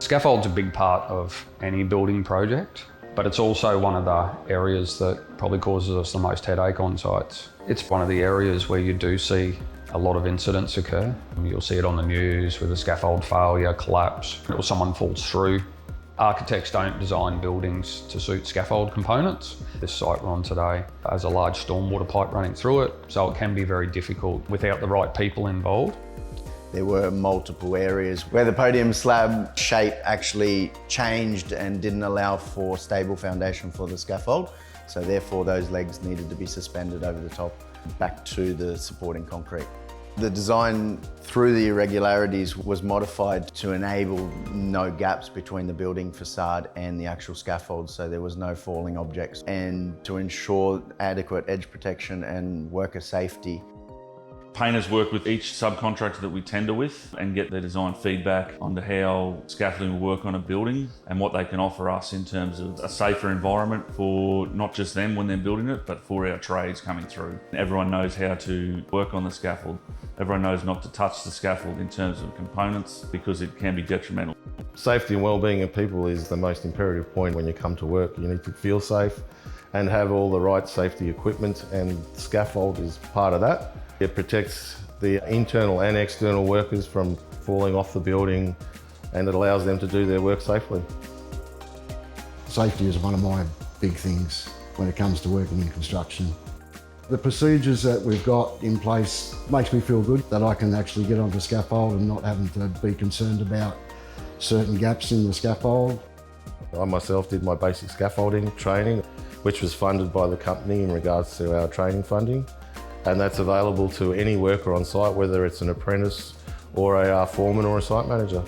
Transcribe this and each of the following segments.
Scaffold's a big part of any building project, but it's also one of the areas that probably causes us the most headache on sites. It's one of the areas where you do see a lot of incidents occur. You'll see it on the news with a scaffold failure, collapse, or someone falls through. Architects don't design buildings to suit scaffold components. This site we're on today has a large stormwater pipe running through it, so it can be very difficult without the right people involved. There were multiple areas where the podium slab shape actually changed and didn't allow for stable foundation for the scaffold. So therefore those legs needed to be suspended over the top back to the supporting concrete. The design through the irregularities was modified to enable no gaps between the building facade and the actual scaffold, so there was no falling objects, and to ensure adequate edge protection and worker safety. Painters work with each subcontractor that we tender with and get their design feedback on how scaffolding will work on a building and what they can offer us in terms of a safer environment for not just them when they're building it, but for our trades coming through. Everyone knows how to work on the scaffold. Everyone knows not to touch the scaffold in terms of components because it can be detrimental. Safety and well-being of people is the most imperative point when you come to work. You need to feel safe and have all the right safety equipment, and scaffold is part of that. It protects the internal and external workers from falling off the building, and it allows them to do their work safely. Safety is one of my big things when it comes to working in construction. The procedures that we've got in place makes me feel good that I can actually get onto scaffold and not having to be concerned about certain gaps in the scaffold. I myself did my basic scaffolding training, which was funded by the company in regards to our training funding. And that's available to any worker on site, whether it's an apprentice or a foreman or a site manager.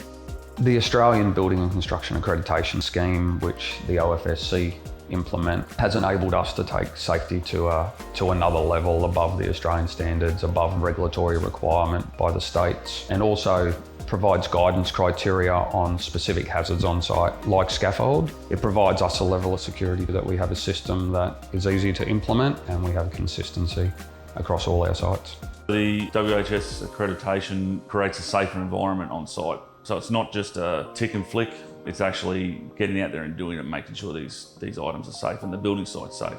The Australian Building and Construction Accreditation Scheme, which the OFSC implement, has enabled us to take safety to another level above the Australian standards, above regulatory requirement by the states, and also provides guidance criteria on specific hazards on site, like scaffold. It provides us a level of security that we have a system that is easy to implement and we have consistency across all our sites. The WHS accreditation creates a safer environment on site. So it's not just a tick and flick, it's actually getting out there and doing it, making sure these items are safe and the building site's safe.